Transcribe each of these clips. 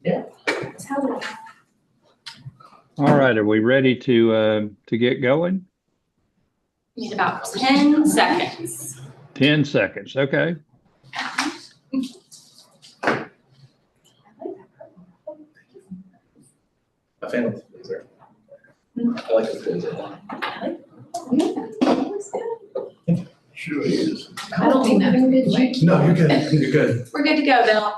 Yeah. All right, are we ready to get going? Need about 10 seconds. 10 seconds, okay. A fan of the blazer. I like the blazer. Sure is. I don't mean that in a good way. No, you're good. You're good. We're good to go, Bill.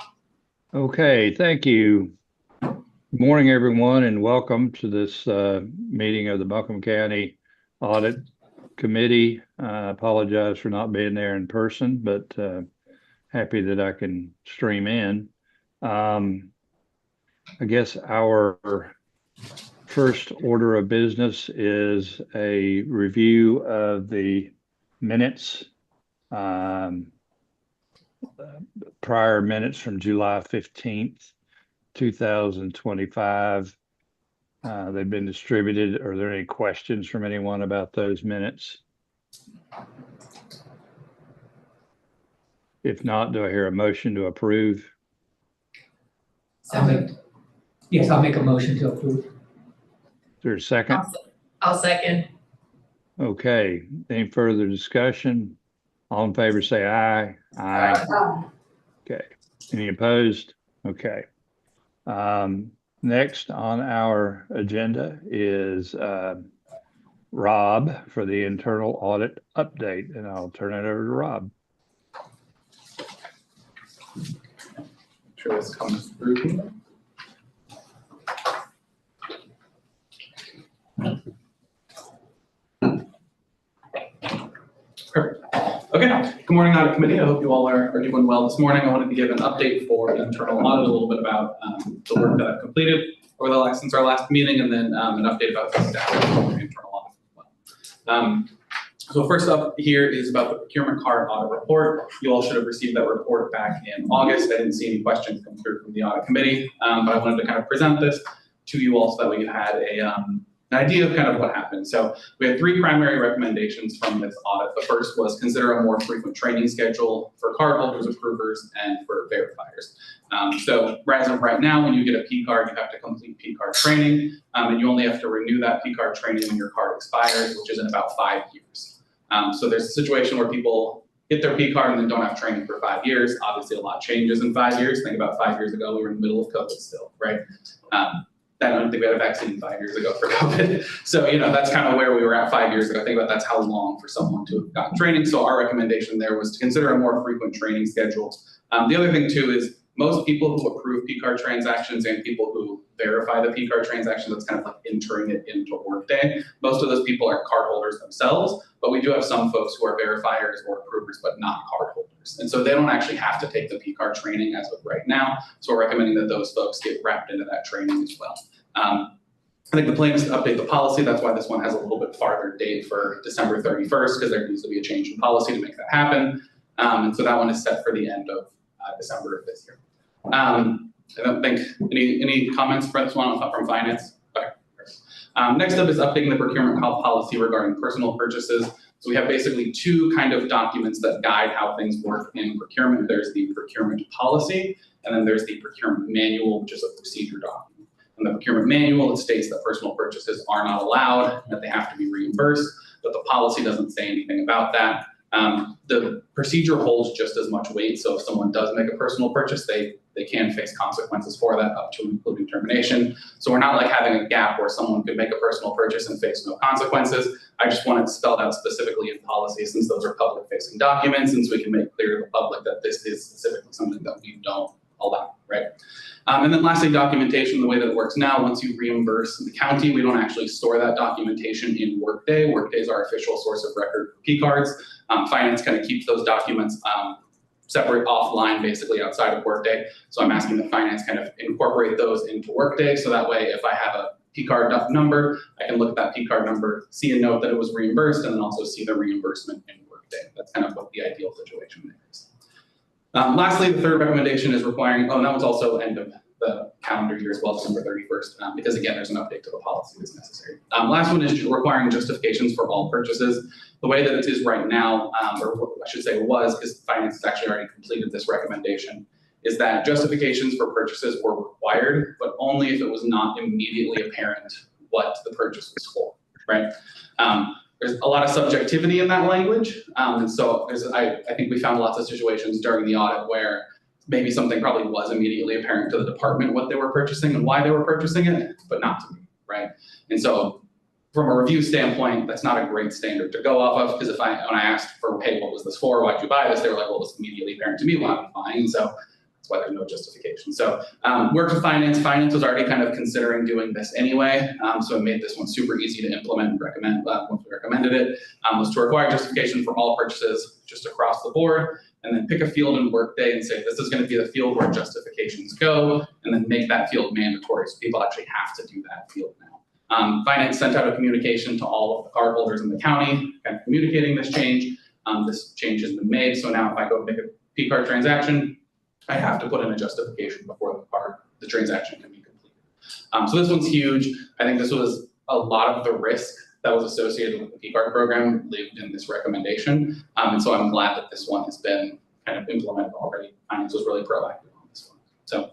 Okay, thank you. Good morning, everyone, and welcome to this meeting of the Buncombe County Audit Committee. I apologize for not being there in person, but happy that I can stream in. I guess our first order of business is a review of the minutes, prior minutes from July 15th, 2025. They've been distributed. Are there any questions from anyone about those minutes? If not, do I hear a motion to approve? I'll make a motion to approve. Is there a second? I'll second. Okay, any further discussion? All in favor say aye. Aye. Okay, any opposed? Okay. Next on our agenda is Rob for the internal audit update, and I'll turn it over to Rob. Sure, this comes through. Perfect. Okay. Good morning, Audit Committee. I hope you all are doing well this morning. I wanted to give an update for internal audit, a little bit about the work that I've completed over since our last meeting, and then an update about the status of the internal audit as well. So first up here is about the procurement card audit report. You all should have received that report back in August. I didn't see any questions come through from the audit committee, but I wanted to kind of present this to you all so that we had an idea of kind of what happened. So we had three primary recommendations from this audit. The first was consider a more frequent training schedule for cardholders, approvers, and for verifiers. So as of right now, when you get a P card, you have to complete P card training, and you only have to renew that P card training when your card expires, which is in about 5 years. So there's a situation where people get their P card and then don't have training for 5 years. Obviously, a lot changes in 5 years. Think about 5 years ago, we were in the middle of COVID still, right? I don't think we had a vaccine 5 years ago for COVID. So, that's kind of where we were at 5 years ago. Think about that's how long for someone to have gotten training. So our recommendation there was to consider a more frequent training schedule. The other thing too is most people who approve P card transactions and people who verify the P card transactions, that's kind of like entering it into Workday. Most of those people are cardholders themselves, but we do have some folks who are verifiers or approvers, but not cardholders. And so they don't actually have to take the P card training as of right now. So we're recommending that those folks get wrapped into that training as well. I think the plan is to update the policy. That's why this one has a little bit farther date for December 31st, because there needs to be a change in policy to make that happen. And so that one is set for the end of December of this year. I don't think any comments for this one from finance. Okay. Next up is updating the procurement policy regarding personal purchases. So we have basically two kind of documents that guide how things work in procurement. There's the procurement policy, and then there's the procurement manual, which is a procedure document. In the procurement manual, it states that personal purchases are not allowed, that they have to be reimbursed, but the policy doesn't say anything about that. The procedure holds just as much weight, so if someone does make a personal purchase, they can face consequences for that, up to and including termination. So we're not like having a gap where someone could make a personal purchase and face no consequences. I just wanted to spell out specifically in policy, since those are public-facing documents, and so we can make clear to the public that this is specifically something that we don't allow, right? And then lastly, documentation. The way that it works now, once you reimburse the county, we don't actually store that documentation in Workday. Workday is our official source of record for P cards. Finance kind of keeps those documents separate offline, basically outside of Workday. So I'm asking the finance kind of incorporate those into Workday, so that way if I have a P card number, I can look at that P card number, see a note that it was reimbursed, and then also see the reimbursement in Workday. That's kind of what the ideal situation there is. Lastly, the third recommendation is requiring, and that was also end of the calendar year as well, December 31st, because again, there's an update to the policy that's necessary. Last one is requiring justifications for all purchases. The way that it is right now, or what I should say was, because finance has actually already completed this recommendation, is that justifications for purchases were required, but only if it was not immediately apparent what the purchase was for, right? There's a lot of subjectivity in that language, and so I think we found lots of situations during the audit where maybe something probably was immediately apparent to the department what they were purchasing and why they were purchasing it, but not to me, right? And so from a review standpoint, that's not a great standard to go off of, because when I asked for, hey, what was this for? Why'd you buy this? They were like, well, it was immediately apparent to me why I'm buying. And so that's why there's no justification. So worked with finance. Finance was already kind of considering doing this anyway. So it made this one super easy to implement and recommend once we recommended it, was to require justification for all purchases just across the board, and then pick a field in Workday and say, this is going to be the field where justifications go, and then make that field mandatory so people actually have to do that field now. Finance sent out a communication to all of the cardholders in the county, kind of communicating this change. This change has been made, so now if I go make a P-card transaction, I have to put in a justification before the transaction can be completed. So this one's huge. I think this was a lot of the risk that was associated with the P-card program lived in this recommendation. And so I'm glad that this one has been kind of implemented already. Finance was really proactive on this one. So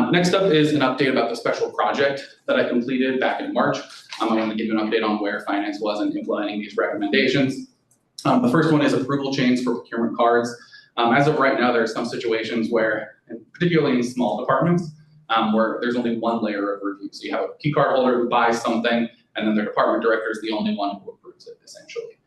next up is an update about the special project that I completed back in March. I want to give you an update on where finance was in implementing these recommendations. The first one is approval chains for procurement cards. As of right now, there are some situations where, and particularly in small departments, where there's only one layer of review. So you have a key card holder who buys something, and then their department director is the only one who approves it, essentially.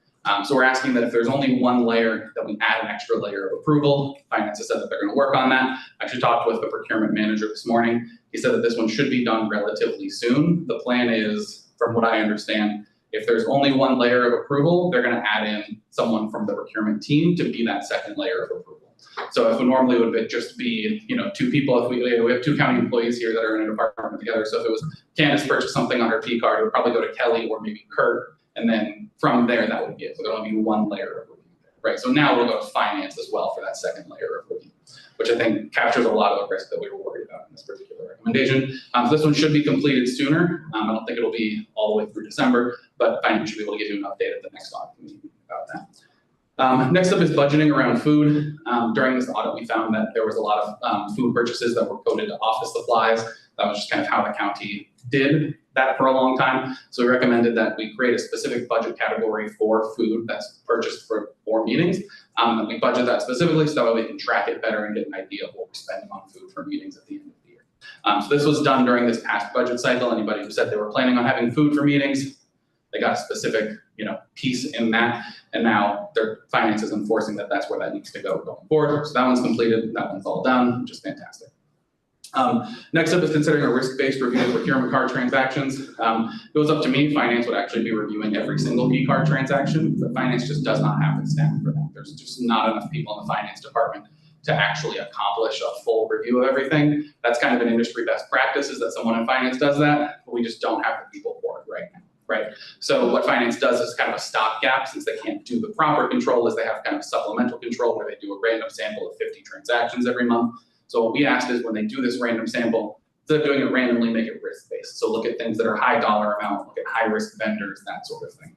So we're asking that if there's only one layer, that we add an extra layer of approval. Finance has said that they're going to work on that. I actually talked with the procurement manager this morning. He said that this one should be done relatively soon. The plan is, from what I understand, if there's only one layer of approval, they're going to add in someone from the procurement team to be that second layer of approval. So if it normally would just be, two people, if we have two county employees here that are in a department together. So if it was Candace purchased something on her P card, it would probably go to Kelly or maybe Kurt, and then from there that would be it. So there'll be one layer of review there, right? So now we'll go to finance as well for that second layer of review, which I think captures a lot of the risk that we were worried about in this particular recommendation. So this one should be completed sooner. I don't think it'll be all the way through December, but finance should be able to give you an update at the next audit meeting about that. Next up is budgeting around food. During this audit, we found that there was a lot of food purchases that were coded to office supplies. That was just kind of how the county did that for a long time. So we recommended that we create a specific budget category for food that's purchased for meetings. That we budget that specifically so that way we can track it better and get an idea of what we're spending on food for meetings at the end of the year. So this was done during this past budget cycle. Anybody who said they were planning on having food for meetings, they got a specific, piece in that, and now their finance is enforcing that that's where that needs to go going forward. So that one's completed, that one's all done, which is fantastic. Next up is considering a risk-based review of procurement card transactions. If it was up to me, finance would actually be reviewing every single P-card transaction, but finance just does not have the staff for that. There's just not enough people in the finance department to actually accomplish a full review of everything. That's kind of an industry best practice, is that someone in finance does that, but we just don't have the people for it right now. Right. So what finance does is kind of a stopgap, since they can't do the proper control, is they have kind of supplemental control where they do a random sample of 50 transactions every month. So what we asked is when they do this random sample, instead of doing it randomly, make it risk-based. So look at things that are high dollar amount, look at high risk vendors, that sort of thing.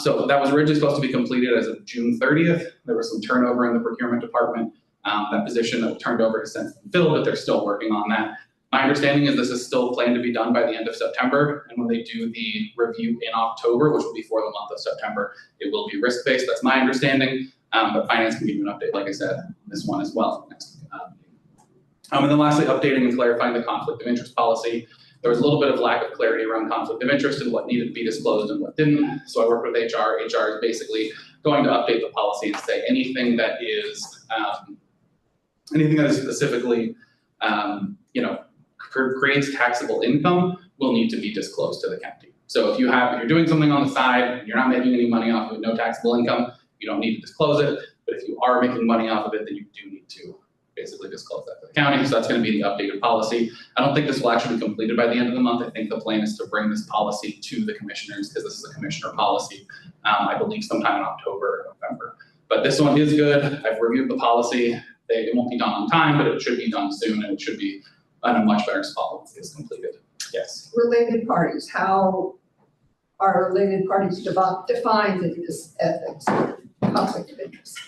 So that was originally supposed to be completed as of June 30th. There was some turnover in the procurement department. That position that was turned over has since been filled, but they're still working on that. My understanding is this is still planned to be done by the end of September, and when they do the review in October, which will be for the month of September, it will be risk-based. That's my understanding, but finance can give you an update, like I said, on this one as well next meeting. And then lastly, updating and clarifying the conflict of interest policy. There was a little bit of lack of clarity around conflict of interest and what needed to be disclosed and what didn't. So I worked with HR. HR is basically going to update the policy and say anything that is specifically, creates taxable income will need to be disclosed to the county. So if you're doing something on the side and you're not making any money off of it, no taxable income, you don't need to disclose it. But if you are making money off of it, then you do need to basically disclose that to the county. So that's going to be the updated policy. I don't think this will actually be completed by the end of the month. I think the plan is to bring this policy to the commissioners, because this is a commissioner policy, I believe sometime in October or November. But this one is good. I've reviewed the policy. It won't be done on time, but it should be done soon, and it should be in a much better spot once it is completed. Yes. Related parties, how are related parties defined in this ethics conflict of interest?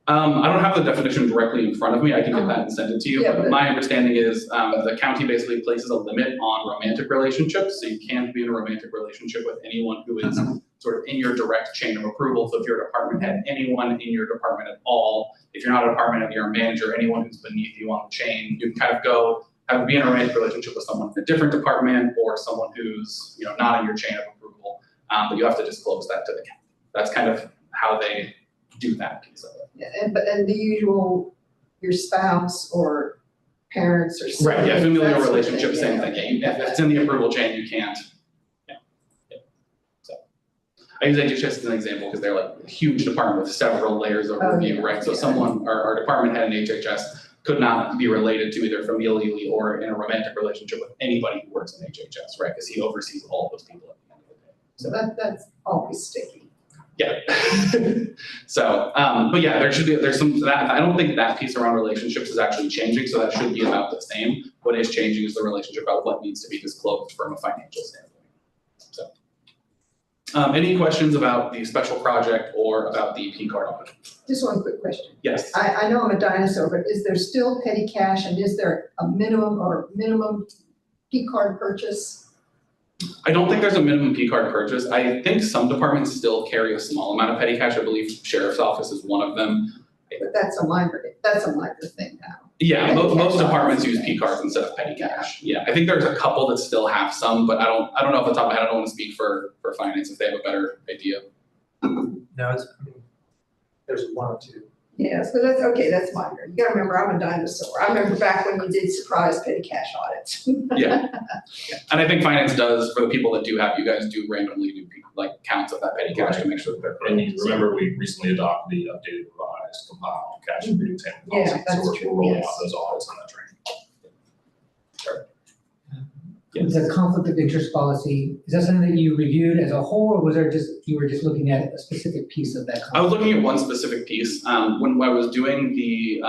I don't have the definition directly in front of me. I can get that and send it to you. Yeah, But but- my understanding is the county basically places a limit on romantic relationships. So you can't be in a romantic relationship with anyone who is sort of in your direct chain of approval. So if you're a department head, anyone in your department at all, if you're not a department head, you're a manager, anyone who's beneath you on the chain, you can kind of go be in a romantic relationship with someone in a different department or someone who's not in your chain of approval. But you have to disclose that to the county. That's kind of how they do that piece of it. Yeah, and the usual, your spouse or parents or Right, yeah, siblings, familial that sort of relationship, thing, same yeah. thing, yeah, if it's in the approval chain, you can't. Yeah. So, I use HHS as an example because they're like a huge department with several layers of Oh, review, yeah, right? So yeah. someone, our department head in HHS could not be related to either familially or in a romantic relationship with anybody who works in HHS, right? Because he oversees all those people at the end of the day. So that's always sticky. Yeah. So, but yeah, there's some, that, I don't think that piece around relationships is actually changing, so that should be about the same. What is changing is the relationship about what needs to be disclosed from a financial standpoint. So, any questions about the special project or about the P card audit? Just one quick question. Yes. I know I'm a dinosaur, but is there still petty cash and is there a minimum P card purchase? I don't think there's a minimum P card purchase. I think some departments still carry a small amount of petty cash. I believe sheriff's office is one of them. But that's a minor thing now. Yeah, Petty most cash departments office. use P cards instead of petty cash. Yeah, I think there's a couple that still have some, but I don't know off the top of my head. I don't want to speak for finance if they have a better idea. No, there's one or two. Yeah, so that's, okay, that's minor. You gotta remember, I'm a dinosaur. I remember back when we did surprise petty cash audits. Yeah. And I think finance does, for the people that do have, you guys do randomly do like counts of that petty cash to make sure that they're correct. And you remember, we recently adopted the updated revised compiled cash review payment Yeah, policy, that's so true, we're rolling yes. out those audits on that training. Yes. The conflict of interest policy, is that something that you reviewed as a whole, or was there you were just looking at a specific piece of that? I was looking at one specific piece. When I was doing the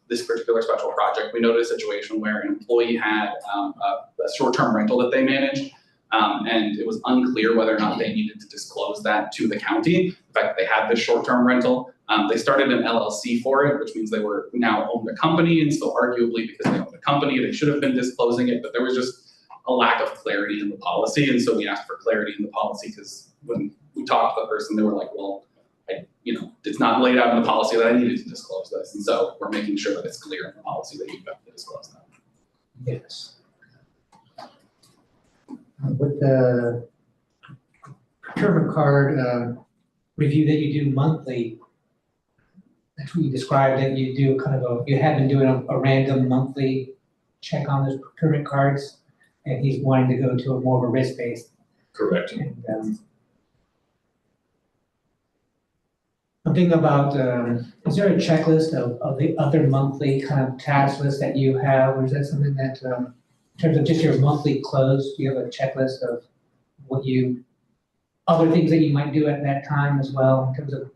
this particular special project, we noticed a situation where an employee had a short-term rental that they managed, and it was unclear whether or not they needed to disclose that to the county. The fact that they had this short-term rental, they started an LLC for it, which means they were now owned a company, and so arguably because they owned a company, they should have been disclosing it, but there was just a lack of clarity in the policy, and so we asked for clarity in the policy because when we talked to the person, they were like, well, it's not laid out in the policy that I needed to disclose this, and so we're making sure that it's clear in the policy that you have to disclose that. Yes. With the procurement card review that you do monthly, that's what you described, that you do you have been doing a random monthly check on those procurement cards, and he's wanting to go to a more of a risk-based. Correct. And I'm thinking about, is there a checklist of the other monthly kind of task list that you have, or is that something that, in terms of just your monthly close, do you have a checklist of other things that you might do at that time as well, in terms of?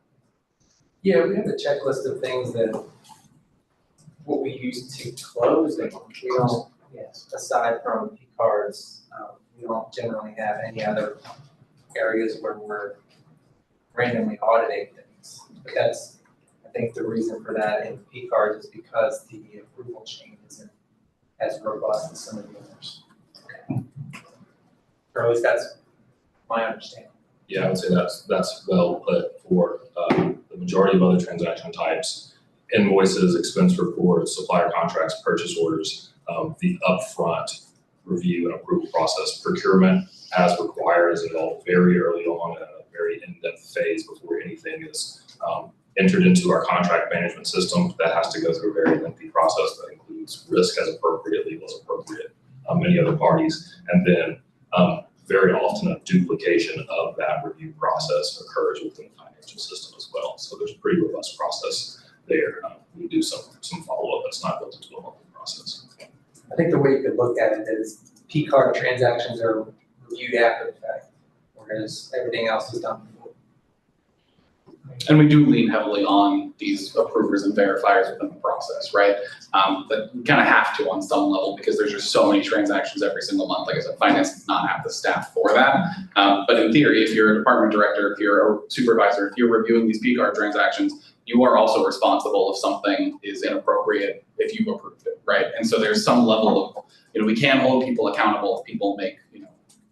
Yeah, we have a checklist of things what we use to close, and we don't, Yes. aside from P cards, we don't generally have any other areas where we're randomly auditing things. But that's, I think the reason for that in P cards is because the approval chain isn't as robust as some of the others. Or at least that's my understanding. Yeah, I would say that's well put for the majority of other transaction types, invoices, expense reports, supplier contracts, purchase orders, the upfront review and approval process. Procurement, as required, is involved very early on in a very in-depth phase before anything is entered into our contract management system. That has to go through a very lengthy process that includes risk as appropriate, legal as appropriate, many other parties, and then very often a duplication of that review process occurs within the financial system as well. So there's a pretty robust process there. We do some follow-up that's not built into a monthly process. I think the way you could look at it is P card transactions are reviewed after the fact, whereas everything else is done before. And we do lean heavily on these approvers and verifiers within the process. process, right? But we kind of have to on some level because there's just so many transactions every single month. Like I said, finance does not have the staff for that. But in theory, if you're a department director, if you're a supervisor, if you're reviewing these P card transactions, you are also responsible if something is inappropriate if you've approved it, right? And so there's some level of, we can hold people accountable if people make,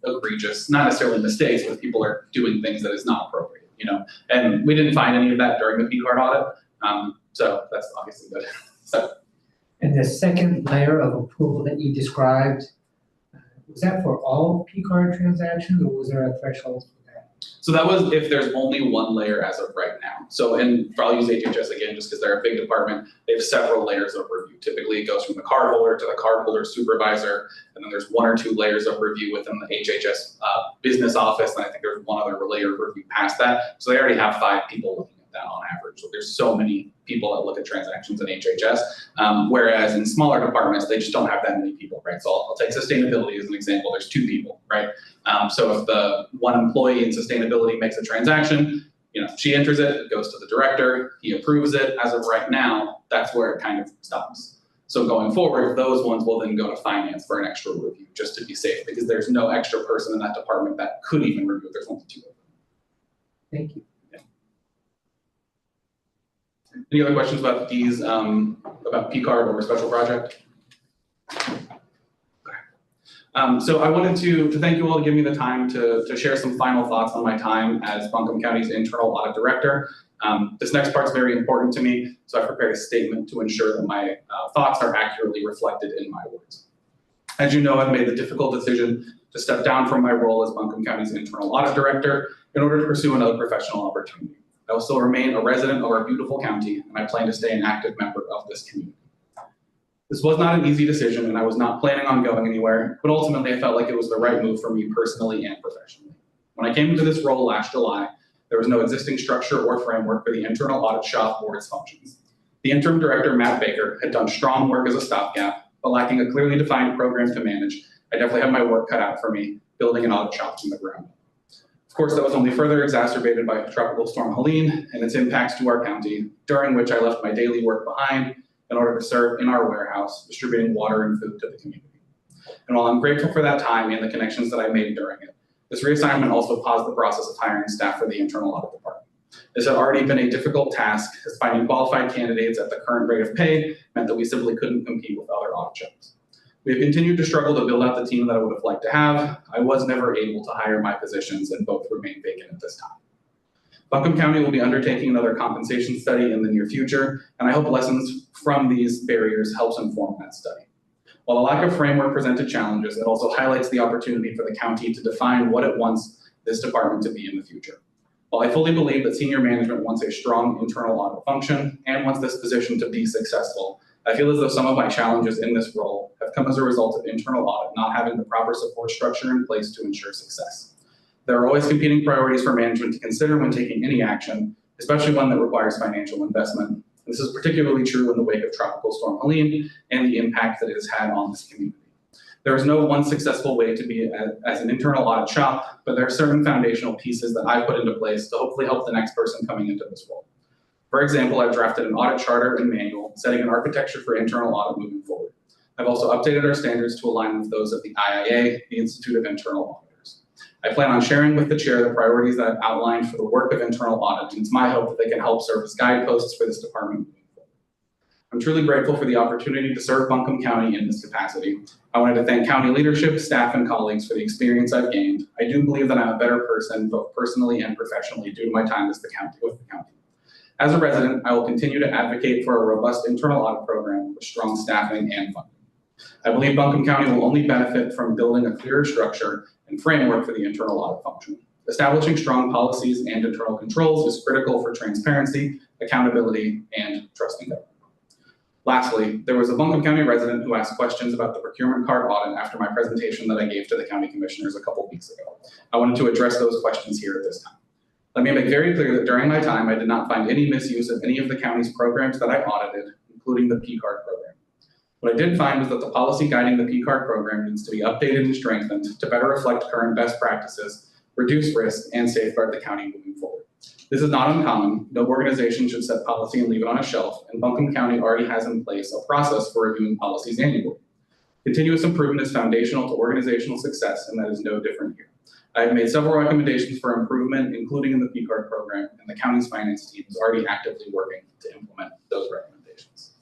egregious, not necessarily mistakes, but if people are doing things that is not appropriate, And we didn't find any of that during the P card audit, so that's obviously good. So. And the second layer of approval that you described, was that for all P card transactions, or was there a threshold for that? So that was if there's only one layer as of right now. So, I'll use HHS again, just because they're a big department. They have several layers of review. Typically, it goes from the cardholder to the cardholder supervisor, and then there's 1 or 2 layers of review within the HHS business office, and I think there's 1 other layer of review past that. So they already have 5 people looking at that on average. So there's so many people that look at transactions in HHS, whereas in smaller departments, they just don't have that many people, right? So I'll take sustainability as an example. There's 2 people, right? So if the 1 employee in sustainability makes a transaction, she enters it, it goes to the director, he approves it. As of right now, that's where it kind of stops. So going forward, those ones will then go to finance for an extra review, just to be safe, because there's no extra person in that department that could even review. There's only 2 of them. Thank you. Any other questions about these, about P card or special project? So I wanted to thank you all to give me the time to share some final thoughts on my time as Buncombe County's internal audit director. This next part's very important to me, so I've prepared a statement to ensure that my thoughts are accurately reflected in my words. As you know, I've made the difficult decision to step down from my role as Buncombe County's internal audit director in order to pursue another professional opportunity. I will still remain a resident of our beautiful county, and I plan to stay an active member of this community. This was not an easy decision, and I was not planning on going anywhere, but ultimately I felt like it was the right move for me personally and professionally. When I came into this role last July, there was no existing structure or framework for the internal audit shop or its functions. The interim director, Matt Baker, had done strong work as a stopgap, but lacking a clearly defined program to manage, I definitely had my work cut out for me, building an audit shop from the ground up. Of course, that was only further exacerbated by Tropical Storm Helene and its impacts to our county, during which I left my daily work behind in order to serve in our warehouse, distributing water and food to the community. And while I'm grateful for that time and the connections that I made during it, this reassignment also paused the process of hiring staff for the internal audit department. This had already been a difficult task, as finding qualified candidates at the current rate of pay meant that we simply couldn't compete with other audit shops. We have continued to struggle to build out the team that I would have liked to have. I was never able to hire my positions, and both remain vacant at this time. Buncombe County will be undertaking another compensation study in the near future, and I hope lessons from these barriers helps inform that study. While a lack of framework presented challenges, it also highlights the opportunity for the county to define what it wants this department to be in the future. While I fully believe that senior management wants a strong internal audit function and wants this position to be successful, I feel as though some of my challenges in this role have come as a result of internal audit not having the proper support structure in place to ensure success. There are always competing priorities for management to consider when taking any action, especially one that requires financial investment. This is particularly true in the wake of Tropical Storm Helene and the impact that it has had on this community. There is no one successful way to be as an internal audit shop, but there are certain foundational pieces that I've put into place to hopefully help the next person coming into this role. For example, I've drafted an audit charter and manual, setting an architecture for internal audit moving forward. I've also updated our standards to align with those of the IIA, the Institute of Internal Auditors. I plan on sharing with the chair the priorities that I've outlined for the work of internal audit, and it's my hope that they can help serve as guideposts for this department moving forward. I'm truly grateful for the opportunity to serve Buncombe County in this capacity. I wanted to thank county leadership, staff, and colleagues for the experience I've gained. I do believe that I'm a better person, both personally and professionally, due to my time with the county. As a resident, I will continue to advocate for a robust internal audit program with strong staffing and funding. I believe Buncombe County will only benefit from building a clearer structure and framework for the internal audit function. Establishing strong policies and internal controls is critical for transparency, accountability, and trust in government. Lastly, there was a Buncombe County resident who asked questions about the procurement card audit after my presentation that I gave to the county commissioners a couple weeks ago. I wanted to address those questions here at this time. Let me make very clear that during my time, I did not find any misuse of any of the county's programs that I audited, including the P-card program. What I did find was that the policy guiding the P-card program needs to be updated and strengthened to better reflect current best practices, reduce risk, and safeguard the county moving forward. This is not uncommon. No organization should set policy and leave it on a shelf, and Buncombe County already has in place a process for reviewing policies annually. Continuous improvement is foundational to organizational success, and that is no different here. I have made several recommendations for improvement, including in the P-card program, and the county's finance team is already actively working to implement those recommendations.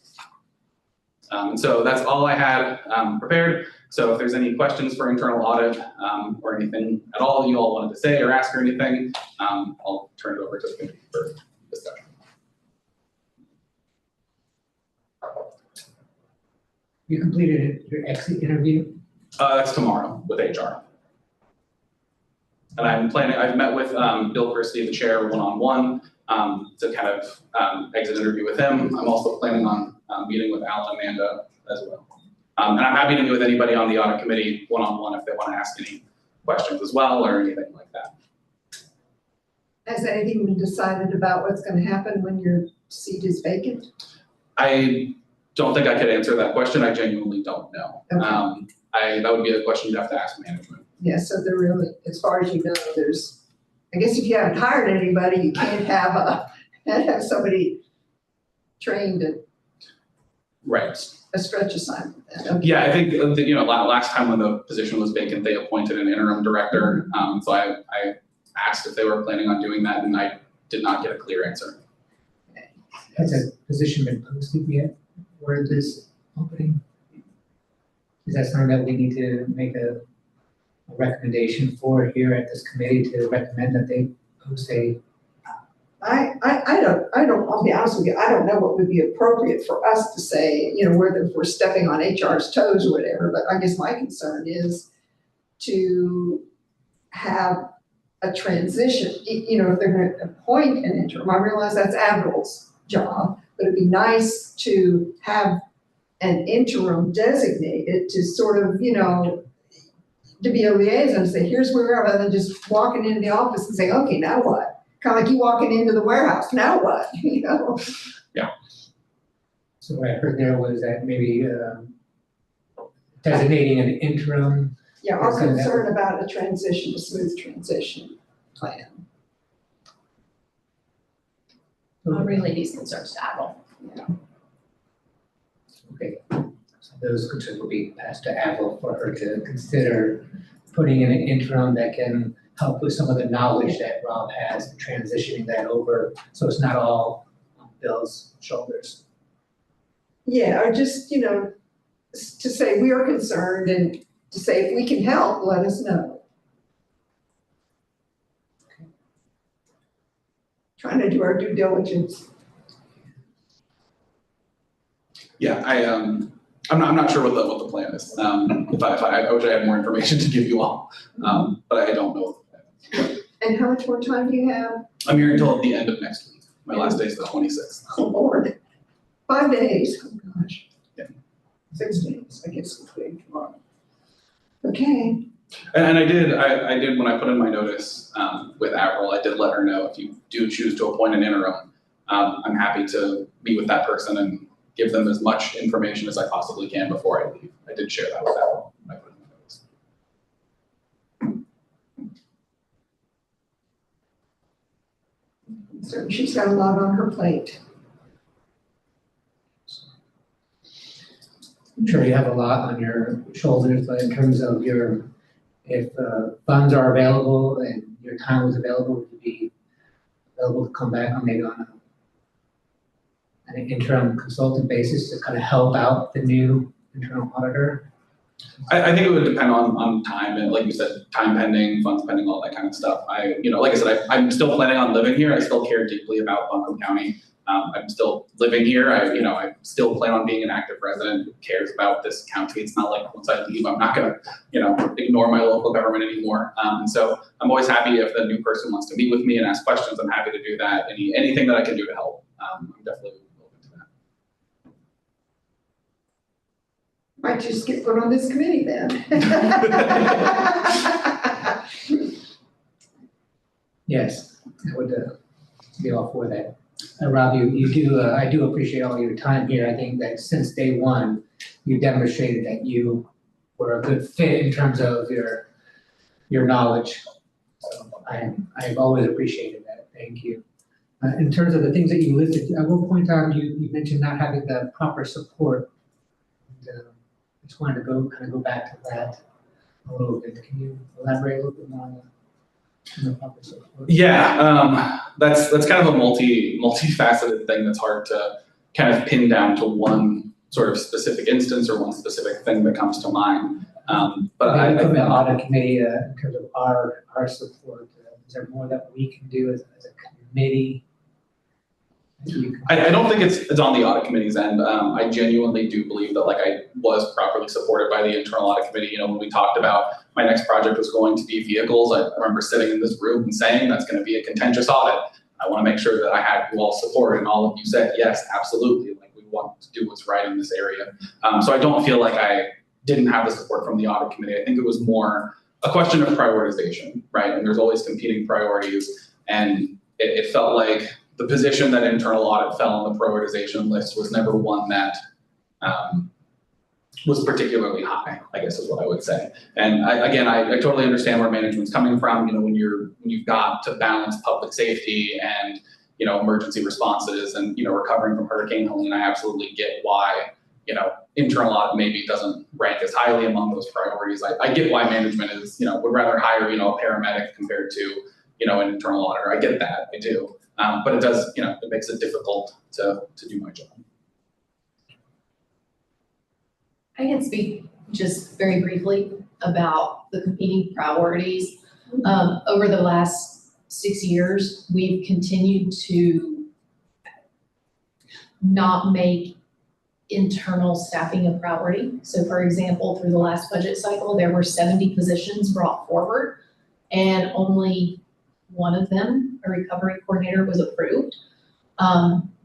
And so that's all I had prepared. So if there's any questions for internal audit or anything at all you all wanted to say or ask or anything, I'll turn it over to the committee for discussion. You completed your exit interview? That's tomorrow with HR. And I've met with Bill Christie, the chair, one-on-one to kind of exit interview with him. I'm also planning on meeting with Al and Amanda as well. And I'm happy to meet with anybody on the audit committee one-on-one if they want to ask any questions as well or anything like that. Has anything been decided about what's gonna happen when your seat is vacant? I don't think I could answer that question. I genuinely don't know. Okay. That would be a question you'd have to ask management. Yeah, so there really, as far as you know, I guess if you haven't hired anybody, you can't have somebody trained at Right. a stretch assignment then. Okay. Yeah, I think last time when the position was vacant, they appointed an interim director. So I asked if they were planning on doing that, and I did not get a clear answer. Has a position been posted yet? Where this opening? Is that something that we need to make a recommendation for here at this committee to recommend that they post a? I'll be honest with you, I don't know what would be appropriate for us to say, whether we're stepping on HR's toes or whatever, but I guess my concern is to have a transition, if they're gonna appoint an interim, I realize that's Avril's job, but it'd be nice to have an interim designated to sort of, to be a liaison and say, here's where we are, rather than just walking into the office and saying, okay, now what? Kind of like you walking into the warehouse, now what, So what I heard there was that maybe designating an interim. Yeah, our concern about a smooth transition plan. I'll relay these concerns to Avril. Okay, so those concerns will be passed to Avril for her to consider putting in an interim that can help with some of the knowledge that Rob has and transitioning that over, so it's not all on Bill's shoulders. Yeah, or just, to say we are concerned and to say if we can help, let us know. Okay. Trying to do our due diligence. Yeah, I'm not sure what the plan is. If I wish I had more information to give you all, but I don't know what the plan is. And how much more time do you have? I'm here until the end of next week. My last day is the 26th. Oh, Lord. 5 days, oh gosh. Yeah. 6 days, I guess, including tomorrow. Okay, And I did when I put in my notice with Avril, I did let her know if you do choose to appoint an interim, I'm happy to meet with that person and give them as much information as I possibly can before I leave. I did share that with Avril when I put in my notice. so she's got a lot on her plate. I'm sure you have a lot on your shoulders, but in terms of if funds are available and your time was available, would you be available to come back on maybe on an interim consultant basis to kind of help out the new internal auditor? I think it would depend on time and, like you said, time pending, funds pending, all that kind of stuff. Like I said, I'm still planning on living here. I still care deeply about Buncombe County. I'm still living here. I still plan on being an active resident who cares about this county. It's not like once I leave, I'm not gonna, ignore my local government anymore. And so I'm always happy if the new person wants to meet with me and ask questions. I'm happy to do that. Anything that I can do to help, I'm definitely open to that. Might just get put on this committee then. Yes, I would be all for that. Rob, I do appreciate all your time here. I think that since day one, you demonstrated that you were a good fit in terms of your knowledge. So I've always appreciated that. Thank you. In terms of the things that you listed, at one point in time, you mentioned not having the proper support. And, just wanted to go back to that a little bit. Can you elaborate a little bit more on the proper support? Yeah, that's kind of a multifaceted thing that's hard to kind of pin down to one sort of specific instance or one specific thing that comes to mind. But Maybe I from the think, audit committee, in terms of our support, is there more that we can do as a committee? I don't think it's on the audit committee's end. I genuinely do believe that like I was properly supported by the internal audit committee. You know, when we talked about my next project was going to be vehicles, I remember sitting in this room and saying that's going to be a contentious audit. I want to make sure that I had you all support, and all of you said yes, absolutely. Like we want to do what's right in this area. So I don't feel like I didn't have the support from the audit committee. I think it was more a question of prioritization, right? And there's always competing priorities, and it felt like the position that internal audit fell on the prioritization list was never one that was particularly high, I guess is what I would say. And I totally understand where management's coming from. You know, when you've got to balance public safety and, you know, emergency responses and, you know, recovering from Hurricane Helene, I absolutely get why, you know, internal audit maybe doesn't rank as highly among those priorities. I get why management is, you know, would rather hire, you know, a paramedic compared to, you know, an internal auditor. I get that, I do. But it does, you know, it makes it difficult to do my job. I can speak just very briefly about the competing priorities. Over the last 6 years, we've continued to not make internal staffing a priority. So for example, through the last budget cycle, there were 70 positions brought forward and only one of them, a recovery coordinator, was approved.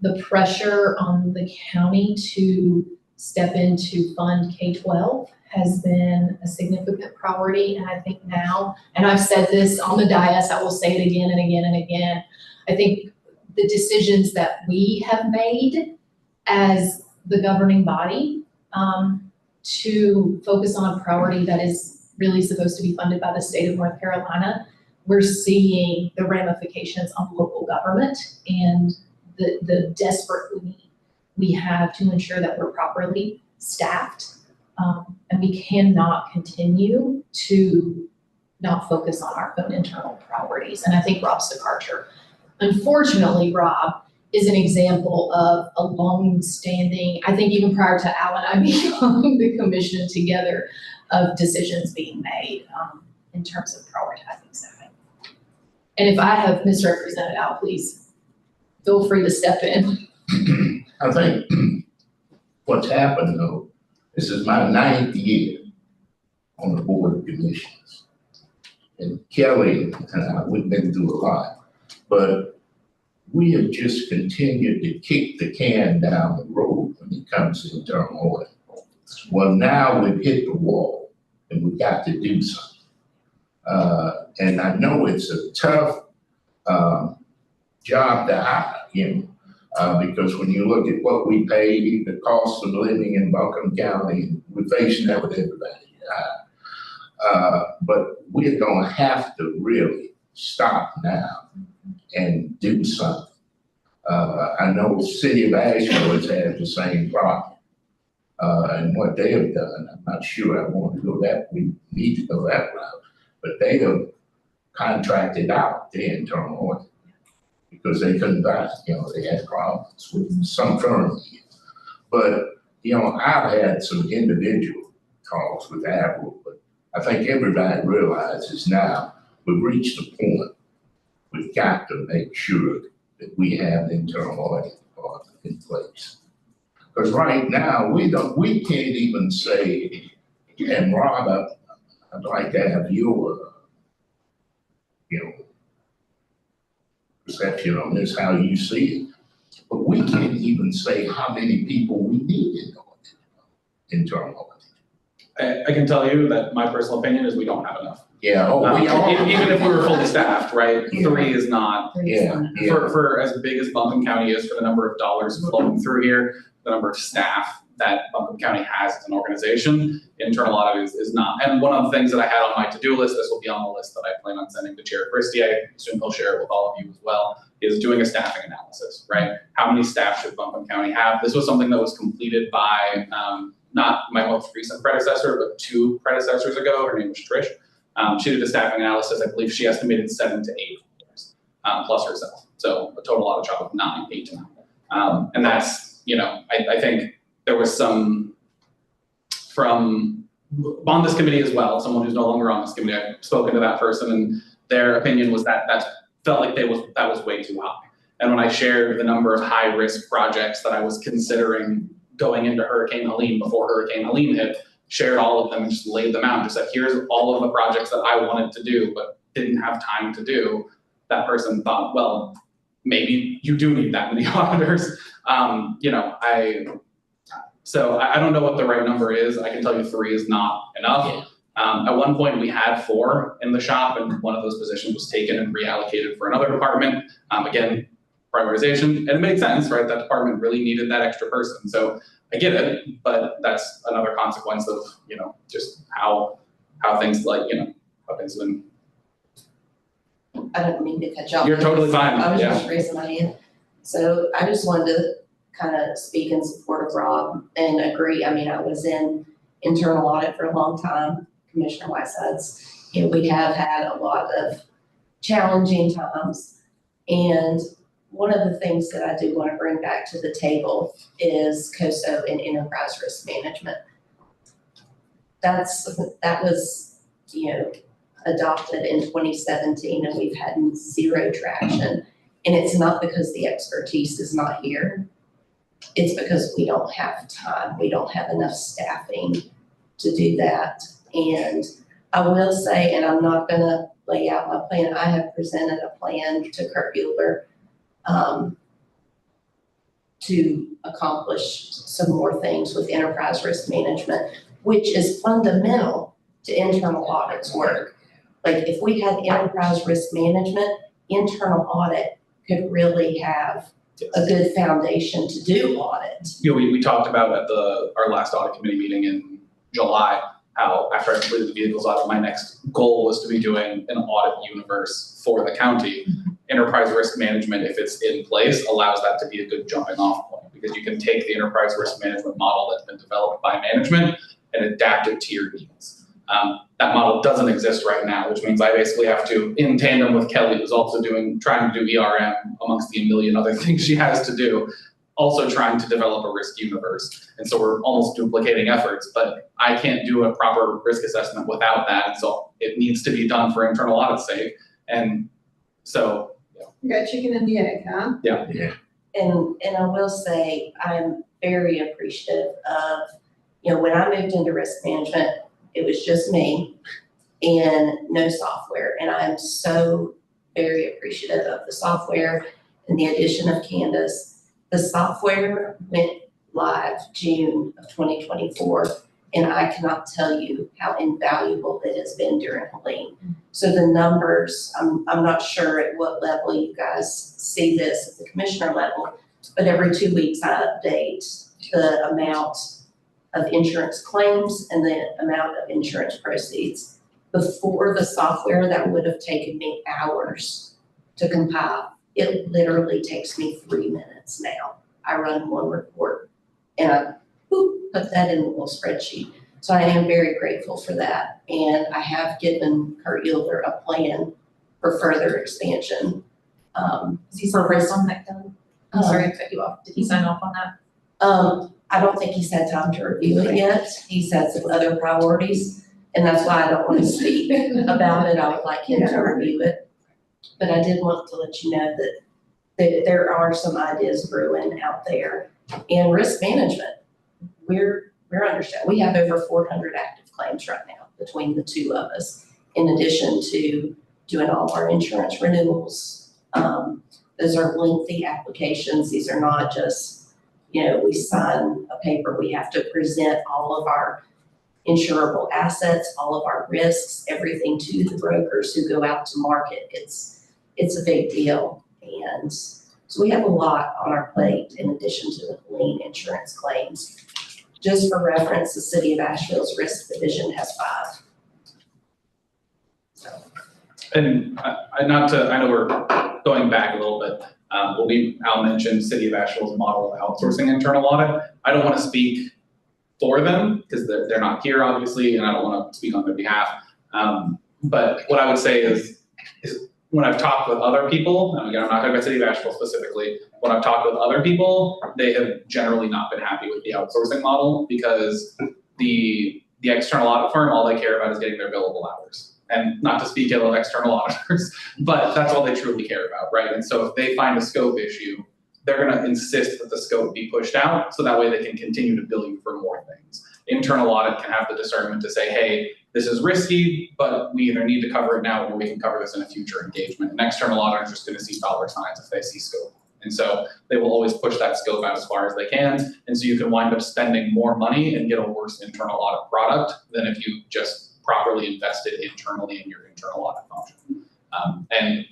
The pressure on the county to step in to fund K-12 has been a significant priority. And I think now, and I've said this on the dais, I will say it again and again and again, I think the decisions that we have made as the governing body to focus on a priority that is really supposed to be funded by the state of North Carolina, we're seeing the ramifications on local government and the desperate need we have to ensure that we're properly staffed. And we cannot continue to not focus on our own internal priorities. And I think Rob's departure, unfortunately, Rob, is an example of a long-standing, I think even prior to Al and I being on the commission together, of decisions being made in terms of prioritizing staffing. And if I have misrepresented Al, please feel free to step in. I think what's happened though, this is my 9th year on the Board of Commissioners. And Kelly and I, we've been through a lot, but we have just continued to kick the can down the road when it comes to internal audit. Well, now we've hit the wall and we've got to do something. And I know it's a tough job to hire, because when you look at what we pay, the cost of living in Buncombe County, we're facing that with everybody. But we're going to have to really stop now and do something. I know the city of Asheville has had the same problem. And what they have done, I'm not sure I want to go that, we need to go that route, but they have contracted out the internal audit because they couldn't buy it, they had problems with some firm here. But, I've had some individual talks with Apple, but I think everybody realizes now we've reached the point we've got to make sure that we have an internal audit department in place. Because right now, we can't even say, and Rob, I'd like to have your, perception on this, how you see it. But we can't even say how many people we need in audit, internal audit. I can tell you that my personal opinion is we don't have enough. Yeah, we are. Even if we were fully staffed, right? Yeah. 3 is not. Yeah. For as big as Buncombe County is, for the number of dollars flowing through here, the number of staff, that Buncombe County has as an organization. Internal audit is not. And one of the things that I had on my to-do list, this will be on the list that I plan on sending to Chair Christie, I assume he'll share it with all of you as well, is doing a staffing analysis, right? How many staff should Buncombe County have? This was something that was completed by not my most recent predecessor, but 2 predecessors ago. Her name was Trish. She did a staffing analysis. I believe she estimated 7 to 8 plus herself. So a total audit job of 9, 8 to 9. And that's, you know, I think there was some from on this committee as well, someone who's no longer on this committee. I've spoken to that person, and their opinion was that felt like that was way too high. And when I shared the number of high risk projects that I was considering going into Hurricane Helene before Hurricane Helene hit, shared all of them and just laid them out, just said, here's all of the projects that I wanted to do but didn't have time to do, that person thought, well, maybe you do need that many auditors. You know, so I don't know what the right number is. I can tell you 3 is not enough. At one point we had 4 in the shop, and one of those positions was taken and reallocated for another department. Again, prioritization, and it made sense, right? That department really needed that extra person. So I get it, but that's another consequence of, you know, just how things how things have been. I don't mean to cut you off. You're totally fine. I was Yeah. just raising my hand. So I just wanted to kind of speak in support of Rob and agree. I mean, I was in internal audit for a long time, Commissioner Whitesides. You know, we have had a lot of challenging times. And one of the things that I do want to bring back to the table is COSO and enterprise risk management. That was, you know, adopted in 2017, and we've had 0 traction. And it's not because the expertise is not here. It's because we don't have time. We don't have enough staffing to do that. And I will say, and I'm not going to lay out my plan, I have presented a plan to Kurt Bueller to accomplish some more things with enterprise risk management, which is fundamental to internal audit's work. Like if we had enterprise risk management, internal audit could really have a good foundation to do audit. You know, we talked about at our last audit committee meeting in July, how after I completed the vehicles audit, my next goal was to be doing an audit universe for the county. Enterprise risk management, if it's in place, allows that to be a good jumping off point, because you can take the enterprise risk management model that's been developed by management and adapt it to your needs. That model doesn't exist right now, which means I basically have to, in tandem with Kelly, who's also trying to do ERM amongst the million other things she has to do, also trying to develop a risk universe. And so we're almost duplicating efforts, but I can't do a proper risk assessment without that. And so it needs to be done for internal audit's sake. And so, yeah. You got chicken and the egg, huh? Yeah. Yeah. And I will say, I'm very appreciative of, you know, when I moved into risk management, it was just me and no software. And I'm so very appreciative of the software and the addition of Candace. The software went live June of 2024, and I cannot tell you how invaluable it has been during Helene. So the numbers, I'm not sure at what level you guys see this at the commissioner level, but every 2 weeks I update the amount of insurance claims and the amount of insurance proceeds. Before the software, that would have taken me hours to compile. It literally takes me 3 minutes now. I run one report and I put that in the little spreadsheet. So I am very grateful for that. And I have given Kurt Bueller a plan for further expansion. Is he still on that done? I'm sorry I cut you off. Did he sign off on that? I don't think he's had time to review it yet. He's had some other priorities, and that's why I don't want to speak about it. I would like him to review it. But I did want to let you know that there are some ideas brewing out there. And risk management, we're understanding. We have over 400 active claims right now between the 2 of us, in addition to doing all our insurance renewals. Those are lengthy applications. These are not just, you know, we sign a paper, we have to present all of our insurable assets, all of our risks, everything to the brokers who go out to market. It's a big deal. And so we have a lot on our plate in addition to the Helene insurance claims. Just for reference, the city of Asheville's risk division has 5. And I know we're going back a little bit. Al mentioned City of Asheville's model of outsourcing internal audit. I don't want to speak for them because they're not here, obviously, and I don't want to speak on their behalf. But what I would say is when I've talked with other people, and again, I'm not talking about City of Asheville specifically, when I've talked with other people, they have generally not been happy with the outsourcing model because the external audit firm, all they care about is getting their billable hours. And not to speak ill of external auditors, but that's all they truly care about, right? And so if they find a scope issue, they're gonna insist that the scope be pushed out so that way they can continue to bill you for more things. Internal audit can have the discernment to say, hey, this is risky, but we either need to cover it now or we can cover this in a future engagement. And external auditors are just gonna see dollar signs if they see scope. And so they will always push that scope out as far as they can. And so you can wind up spending more money and get a worse internal audit product than if you just properly invested internally in your internal audit function. And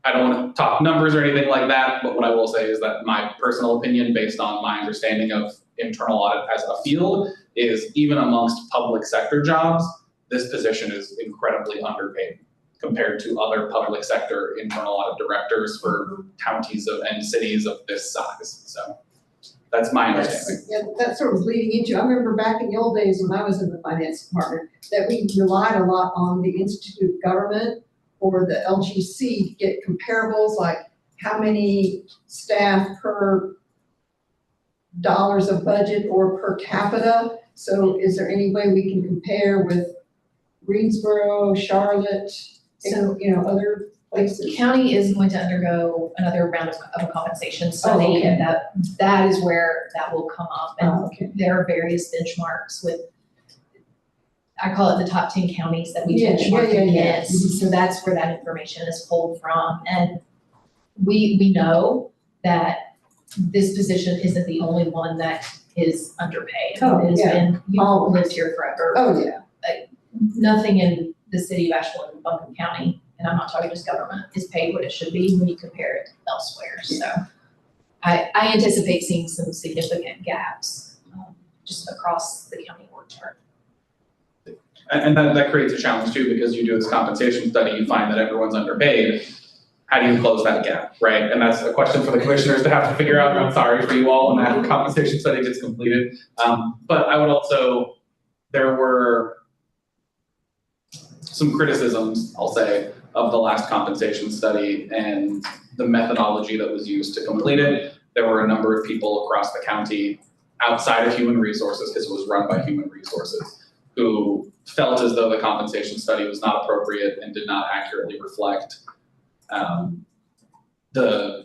I don't want to talk numbers or anything like that, but what I will say is that my personal opinion, based on my understanding of internal audit as a field, is even amongst public sector jobs, this position is incredibly underpaid compared to other public sector internal audit directors for counties and cities of this size. So that's my understanding. Yeah, that's sort of leading into, I remember back in the old days when I was in the finance department, that we relied a lot on the Institute of Government or the LGC to get comparables, like how many staff per dollars of budget or per capita. So is there any way we can compare with Greensboro, Charlotte, other places? The county is going to undergo another round of a compensation study, okay. and that is where that will come up. And Okay. there are various benchmarks with, I call it the top 10 counties that we Yeah, benchmark yeah. against. So that's where that information is pulled from. And we know that this position isn't the only one that is underpaid. Oh, It has yeah. been, you've lived here forever. Oh, yeah. Nothing in the city of Asheville and Buncombe County, and I'm not talking just government, is paid what it should be when you compare it elsewhere. So I anticipate seeing some significant gaps just across the county org chart. And that creates a challenge too, because you do this compensation study, you find that everyone's underpaid. How do you close that gap, right? And that's a question for the commissioners to have to figure out. I'm sorry for you all when that compensation study gets completed. But I would also, there were some criticisms, I'll say, of the last compensation study and the methodology that was used to complete it. There were a number of people across the county outside of human resources, because it was run by human resources, who felt as though the compensation study was not appropriate and did not accurately reflect they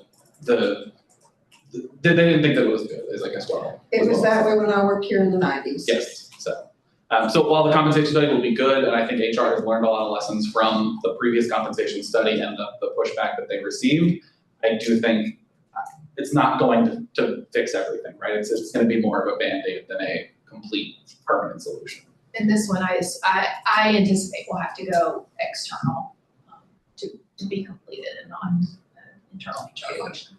didn't think that it was good, is I guess what. It was that way when I worked here in the 90s. Yes, so while the compensation study will be good, and I think HR has learned a lot of lessons from the previous compensation study and the pushback that they received, I do think it's not going to fix everything, right? It's going to be more of a Band-Aid than a complete permanent solution. And this one, I anticipate will have to go external to be completed and not internal HR function.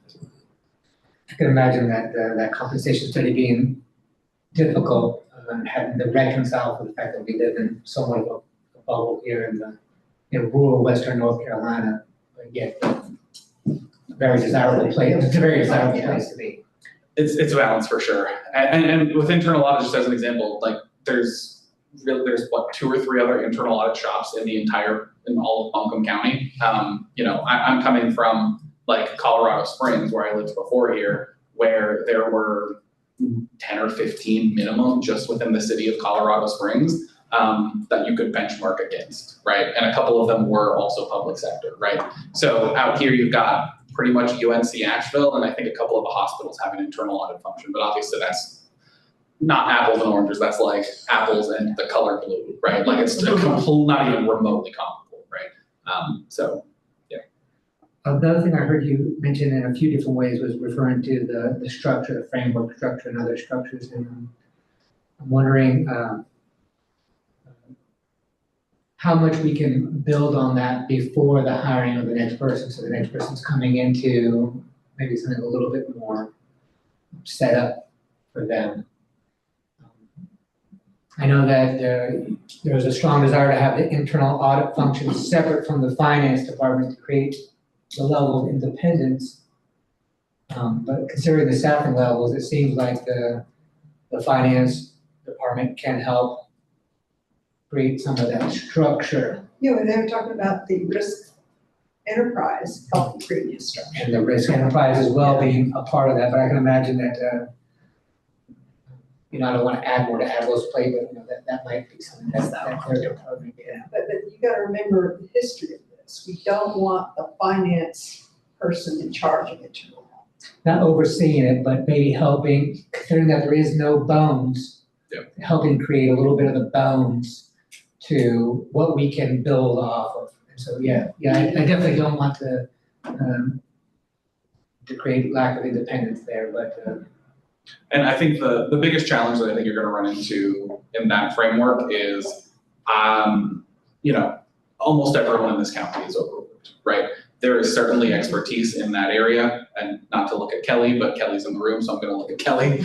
I can imagine that that compensation study being difficult, having to reconcile for the fact that we live in somewhat of a bubble here in rural western North Carolina, but yet a very desirable place. It's a very desirable place to be. It's a balance for sure. And with internal audit, just as an example, like there's what, 2 or 3 other internal audit shops in all of Buncombe County. I'm coming from like Colorado Springs, where I lived before here, where there were 10 or 15 minimum just within the city of Colorado Springs that you could benchmark against, right? And a couple of them were also public sector, right? So out here you've got pretty much UNC Asheville, and I think a couple of the hospitals have an internal audit function, but obviously that's not apples and oranges, that's like apples and the color blue, right? Like it's not even remotely comparable, right? So, yeah. The other thing I heard you mention in a few different ways was referring to the structure, the framework structure and other structures. And I'm wondering how much we can build on that before the hiring of the next person. So the next person's coming into maybe something a little bit more set up for them. I know that there's a strong desire to have the internal audit function separate from the finance department to create the level of independence. But considering the staffing levels, it seems like the finance department can help create some of that structure. You know, they were talking about the risk enterprise helping create new structure. And the risk enterprise as well being a part of that, but I can imagine that, I don't want to add more to Adler's plate, but that might be something that their department, yeah. But you gotta remember the history of this. We don't want the finance person in charge of internal audit. Not overseeing it, but maybe helping, considering that there is no bones. Yep. Helping create a little bit of the bones to what we can build off of. And so, I definitely don't want to create lack of independence there, but. And I think the biggest challenge that I think you're going to run into in that framework is, almost everyone in this county is overworked, right? There is certainly expertise in that area, and not to look at Kelly, but Kelly's in the room, so I'm going to look at Kelly.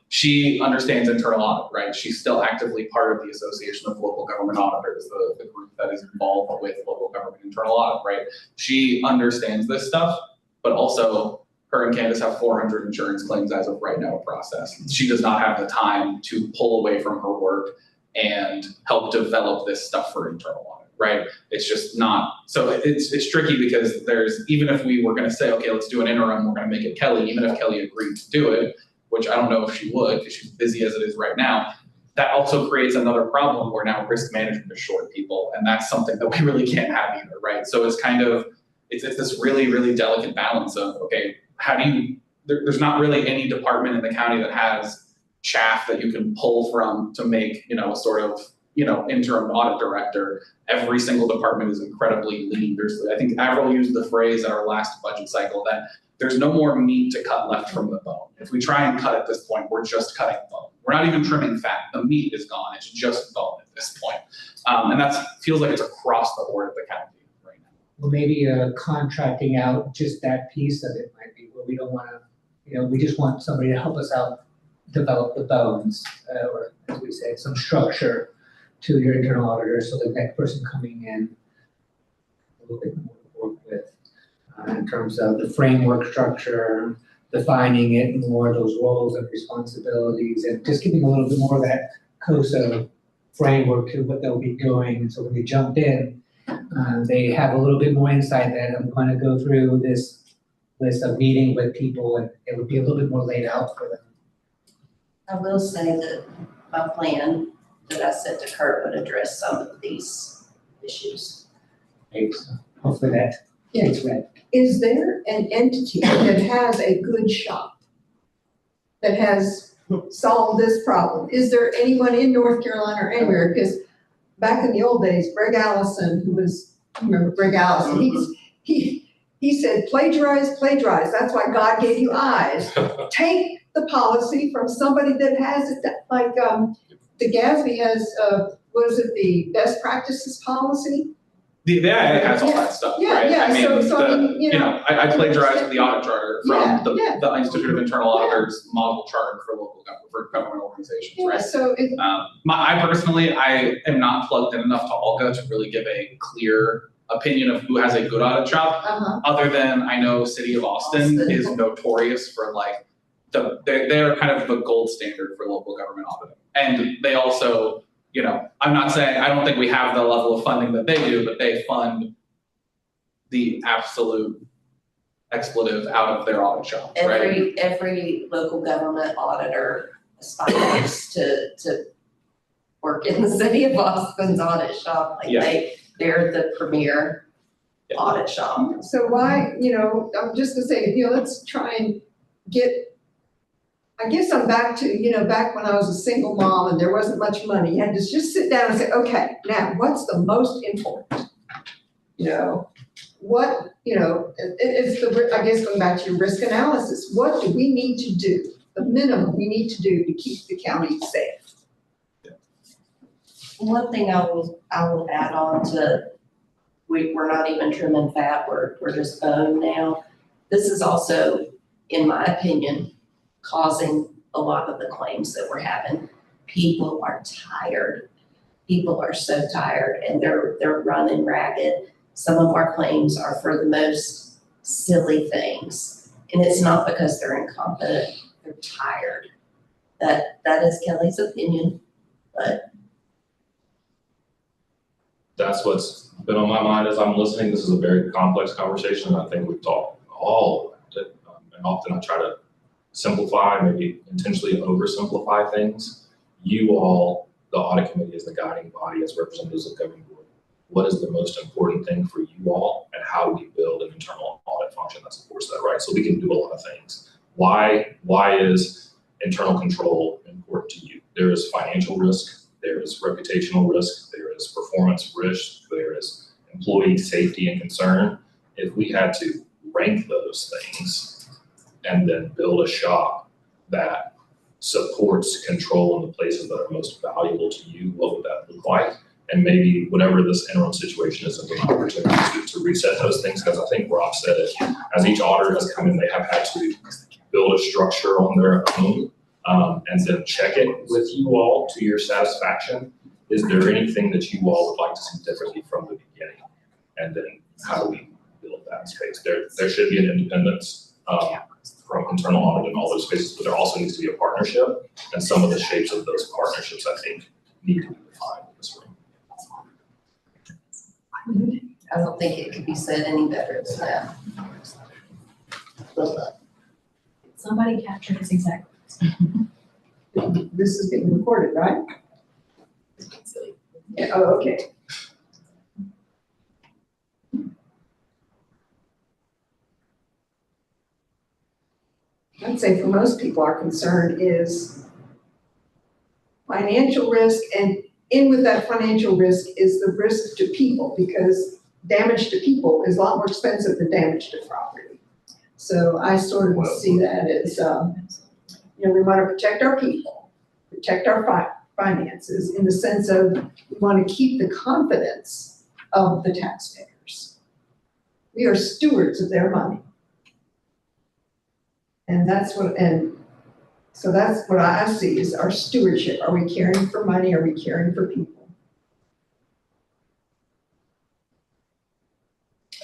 She understands internal audit, right? She's still actively part of the Association of Local Government Auditors, the group that is involved with local government internal audit, right? She understands this stuff, but also her and Candace have 400 insurance claims as of right now processed. She does not have the time to pull away from her work and help develop this stuff for internal audit, right? It's just not, so it's tricky because even if we were gonna say, okay, let's do an interim, we're gonna make it Kelly, even if Kelly agreed to do it, which I don't know if she would, because she's busy as it is right now, that also creates another problem where now risk management is short people, and that's something that we really can't have either, right? So it's kind of, it's this really, really delicate balance of, okay, how do you, there's not really any department in the county that has chaff that you can pull from to make, a sort of, interim audit director. Every single department is incredibly lean. I think Avril used the phrase at our last budget cycle that there's no more meat to cut left from the bone. If we try and cut at this point, we're just cutting bone. We're not even trimming fat. The meat is gone. It's just bone at this point. And that feels like it's across the board at the county right now. Well, maybe contracting out just that piece of it might be where we don't want to, we just want somebody to help us out develop the bones, or as we say, some structure to your internal auditor, so the next person coming in a little bit more to work with in terms of the framework structure, defining it more, those roles and responsibilities, and just giving a little bit more of that COSA framework to what they'll be doing. And so when they jump in, they have a little bit more insight that I'm going to go through this list of meeting with people, and it would be a little bit more laid out for them. I will say that my plan that I sent to Kurt would address some of these issues. Right, so hopefully that gets read. Is there an entity that has a good shop that has solved this problem? Is there anyone in North Carolina or anywhere? Because back in the old days, Greg Allison, you remember Greg Allison, he said, plagiarize. That's why God gave you eyes. Take the policy from somebody that has it, like the GASB has, the best practices policy? The IA has all that stuff, right? Yeah, I mean, I plagiarized the audit charter from the Institute of Internal Auditors model charter for local government organizations, right? So I am not plugged in enough to Olga to really give a clear opinion of who has a good audit shop, other than I know City of Austin is notorious for they're kind of the gold standard for local government auditing. And they also, I'm not saying, I don't think we have the level of funding that they do, but they fund the absolute expletive out of their audit shop, right? Every local government auditor aspires to work in the City of Austin's audit shop. They're the premier audit shop. So why, I'm just gonna say, let's try and I guess I'm back to, back when I was a single mom and there wasn't much money. You had to just sit down and say, okay, now what's the most important? It's I guess going back to your risk analysis, what do we need to do? The minimum we need to do to keep the county safe. One thing I will add on to, we're not even trimming fat, we're just bone now. This is also, in my opinion, causing a lot of the claims that we're having. people are tired. People are so tired and they're running ragged. Some of our claims are for the most silly things. And it's not because they're incompetent, they're tired. That is Kelly's opinion, but That's what's been on my mind as I'm listening. This is a very complex conversation, and I think we've talked all about it. And often I try to simplify, maybe intentionally oversimplify things. You all, the audit committee, as the guiding body, as representatives of the governing board, what is the most important thing for you all, and how do we build an internal audit function that supports that, right? So we can do a lot of things. Why is internal control important to you? There is financial risk, there is reputational risk, there is performance risk, there is employee safety and concern. If we had to rank those things and then build a shop that supports control in the places that are most valuable to you, what would that look like? And maybe whatever this interim situation is, an opportunity to reset those things, because I think Rob said it, as each auditor has come in, they have had to build a structure on their own, and then check it with you all to your satisfaction. Is there anything that you all would like to see differently from the beginning? And then how do we build that space? There should be an independence from internal audit in all those spaces, but there also needs to be a partnership, and some of the shapes of those partnerships, I think, need to be defined in this room. I don't think it could be said any better than that. Somebody capture his exact words. This is being recorded, right? Yeah, oh, okay. I'd say for most people, our concern is financial risk, and in with that financial risk is the risk to people, because damage to people is a lot more expensive than damage to property. So I sort of see that as, we want to protect our people, protect our finances, in the sense of we want to keep the confidence of the taxpayers. We are stewards of their money. And so that's what I see is our stewardship. Are we caring for money? Are we caring for people?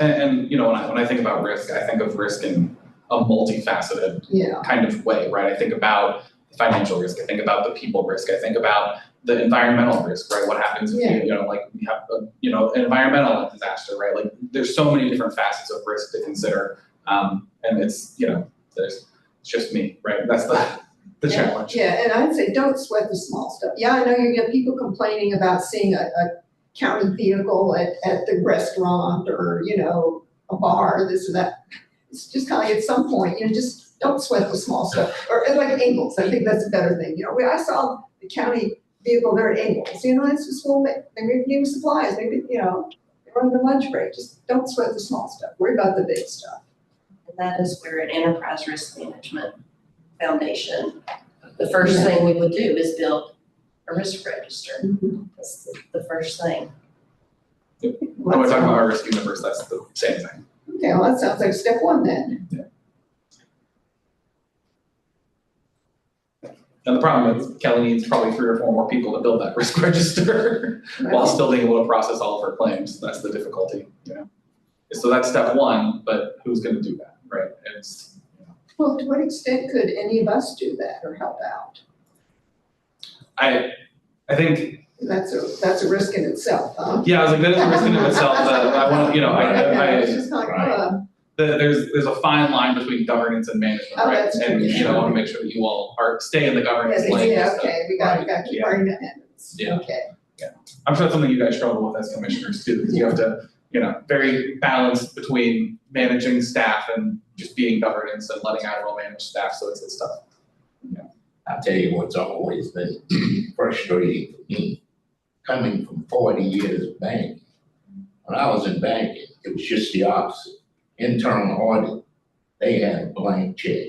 And when I think about risk, I think of risk in a multifaceted kind of way, right? I think about the financial risk, I think about the people risk, I think about the environmental risk, right? What happens if we have an environmental disaster, right? Like there's so many different facets of risk to consider, and it's it's just me, right? That's the challenge. Yeah, and I'd say don't sweat the small stuff. Yeah, I know you get people complaining about seeing a county vehicle at the restaurant or, a bar, this or that. It's just kind of like at some point, just don't sweat the small stuff. Or like Ingalls, I think that's a better thing. I saw the county vehicle there at Ingalls, it's just, well, they may give supplies, maybe, they're on the lunch break. Just don't sweat the small stuff. Worry about the big stuff. And that is where an enterprise risk management foundation, the first thing we would do is build a risk register. That's the first thing. When we talk about our risk universe, that's the same thing. Okay, well, that sounds like step one then. Yeah. And the problem is Kelly needs probably 3 or 4 more people to build that risk register while still being able to process all of her claims. That's the difficulty, So that's step one, but who's going to do that, right? Well, to what extent could any of us do that or help out? I think. That's a risk in itself, huh? Yeah, I was like, that is a risk in itself. I want, It's just like, there's a fine line between governance and management, Oh, right? that's true, And yeah. I want to make sure that you all stay in the governance yeah, lane. we gotta keep our independence. Yeah. Okay. I'm sure that's something you guys struggle with as commissioners too, because you have to, very balanced between managing staff and just being governance and letting out well-managed staff, so it's tough. I'll tell you what's always been frustrating for me, coming from 40 years of banking. When I was in banking, it was just the opposite. Internal audit, they had a blank check.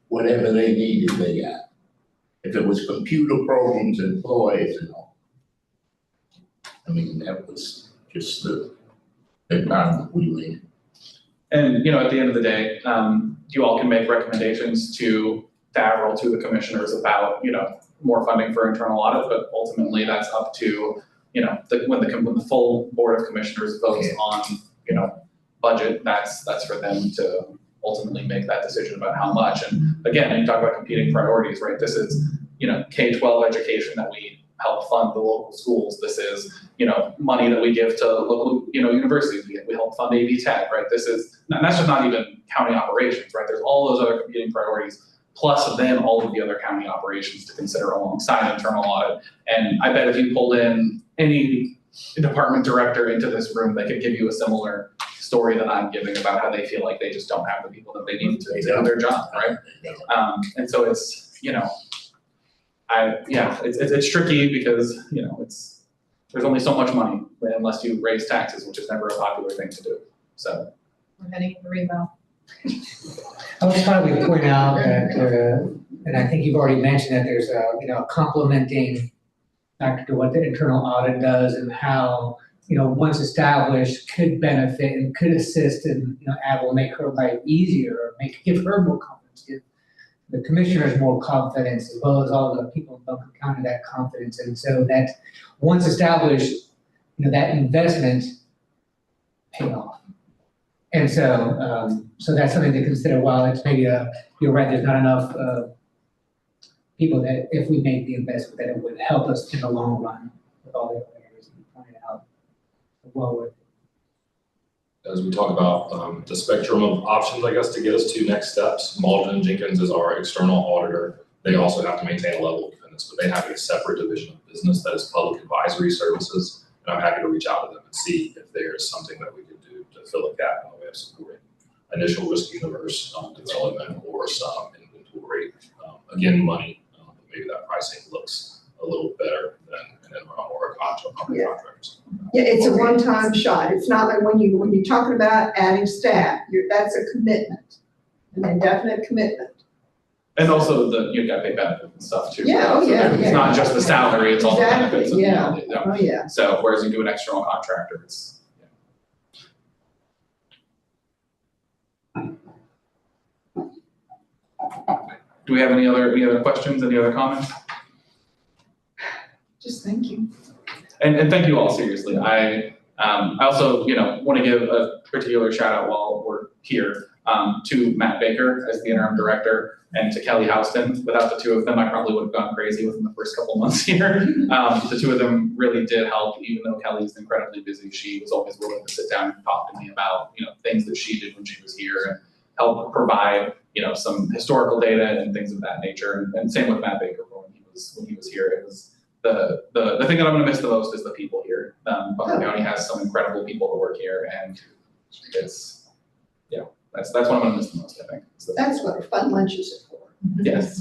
Whatever they needed, they got. If it was computer programs, employees and all. That was just the environment we live in. And, at the end of the day, you all can make recommendations to Avril, to the commissioners about, more funding for internal audit, but ultimately that's up to, when the full board of commissioners votes on, budget, that's for them to ultimately make that decision about how much. And again, you talk about competing priorities, right? This is, K-12 education that we help fund the local schools. This is, money that we give to local, universities. We help fund AV Tech, right? And that's just not even county operations, right? There's all those other competing priorities, plus then all of the other county operations to consider alongside internal audit. And I bet if you pulled in any department director into this room, they could give you a similar story that I'm giving about how they feel like they just don't have the people that they need to do their job, right? And so it's, it's tricky because, there's only so much money unless you raise taxes, which is never a popular thing to do, so. We're heading to rebound. I was trying to point out that, and I think you've already mentioned that there's a complementing factor to what the internal audit does and how, once established, could benefit and could assist and, will make her life easier or give her more confidence, give the commissioners more confidence, as well as all the people in Buncombe County that confidence. And so that once established, that investment pay off. And so, so that's something to consider. While it's maybe you're right, there's not enough people that if we make the investment, that it would help us in the long run with all the other areas that you pointed out. Well worth it. As we talk about the spectrum of options, I guess, to get us to next steps, Malden and Jenkins is our external auditor. They also have to maintain a level of independence, but they have a separate division of business that is public advisory services. And I'm happy to reach out to them and see if there's something that we could do to fill a gap in the way of supporting initial risk universe development or some inventory. Again, money, but maybe that pricing looks a little better than an enroll or a contract. Yeah, it's a one-time shot. It's not like when you're talking about adding staff, that's a commitment, an indefinite commitment. And also you've got to pay benefits and stuff too. Yeah, oh So yeah, it's not just the salary, it's all the benefits. Exactly, And yeah. Oh, yeah. So whereas you do an external contractor, it's. Do we have any other questions, any other comments? Just thank you. And thank you all, seriously. I also, want to give a particular shout out while we're here to Matt Baker as the interim director and to Kelly Houston. Without the two of them, I probably would have gone crazy within the first couple months here. The two of them really did help, even though Kelly's incredibly busy. She was always willing to sit down and talk to me about, things that she did when she was here and help provide, some historical data and things of that nature. And same with Matt Baker when he was here. It was the thing that I'm going to miss the most is the people here. Buncombe County has some incredible people who work here, and it's that's what I'm going to miss the most. I think That's what fun lunches are for. Yes.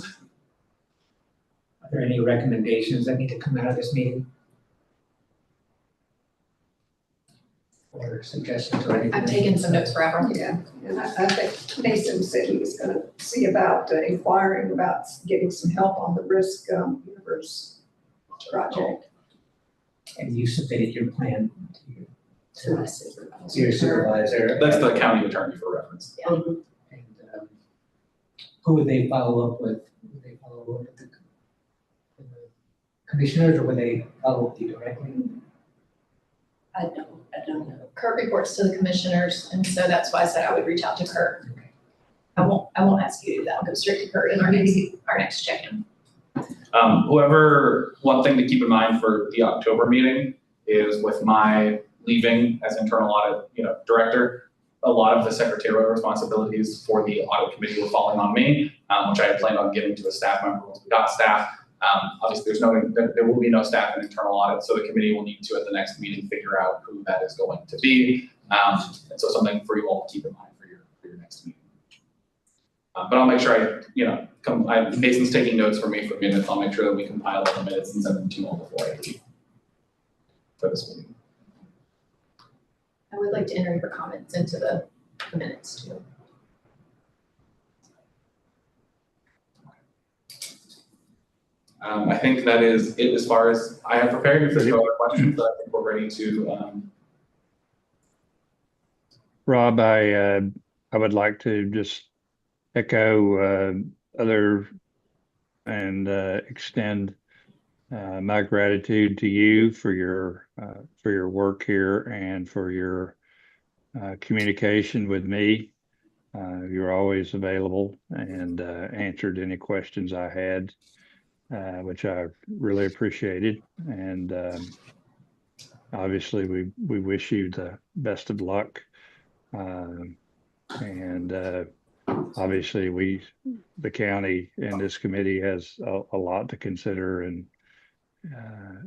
Are there any recommendations that need to come out of this meeting? Or suggestions or anything? I've taken some notes forever. Yeah, and I think Mason said he was gonna see about inquiring about getting some help on the risk universe project. And you submitted your plan To my to your supervisor. That's the county attorney for reference. And who would they follow up with? Would they follow up with the commissioners, or would they follow up with you directly? I don't know. Kurt reports to the commissioners, and so that's why I said I would reach out to Kurt. I won't ask you to do that. I'll go straight to Kurt in our next check-in. One thing to keep in mind for the October meeting is with my leaving as internal audit, director, a lot of the secretarial responsibilities for the audit committee were falling on me, which I had planned on giving to a staff member once we got staff. Obviously, there will be no staff in internal audit, so the committee will need to at the next meeting figure out who that is going to be. And so something for you all to keep in mind for your next meeting. But I'll make sure Mason's taking notes for me for minutes. I'll make sure that we compile all the minutes and send them to you all before I leave for this meeting. I would like to enter your comments into the minutes too. I think that is it as far as I have prepared. If there's no other questions, I think we're ready to. Rob, I would like to just echo other and extend my gratitude to you for your work here and for your communication with me. You're always available and answered any questions I had, which I really appreciated. And obviously, we wish you the best of luck. And obviously, the county and this committee has a lot to consider and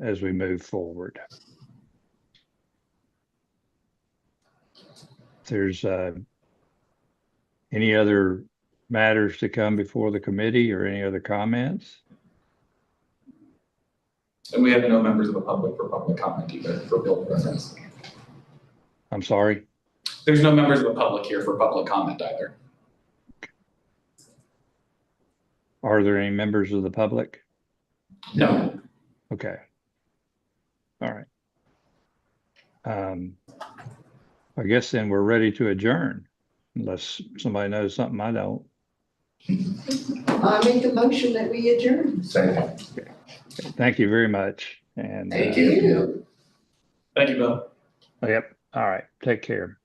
as we move forward. If there's any other matters to come before the committee or any other comments? And we have no members of the public for public comment either for bill reference. I'm sorry? There's no members of the public here for public comment either. Are there any members of the public? No. Okay. All right. I guess then we're ready to adjourn, unless somebody knows something I don't. I make a motion that we adjourn. Second. Thank you very much. And Thank you. Thank you, Bill. Yep. All right. Take care.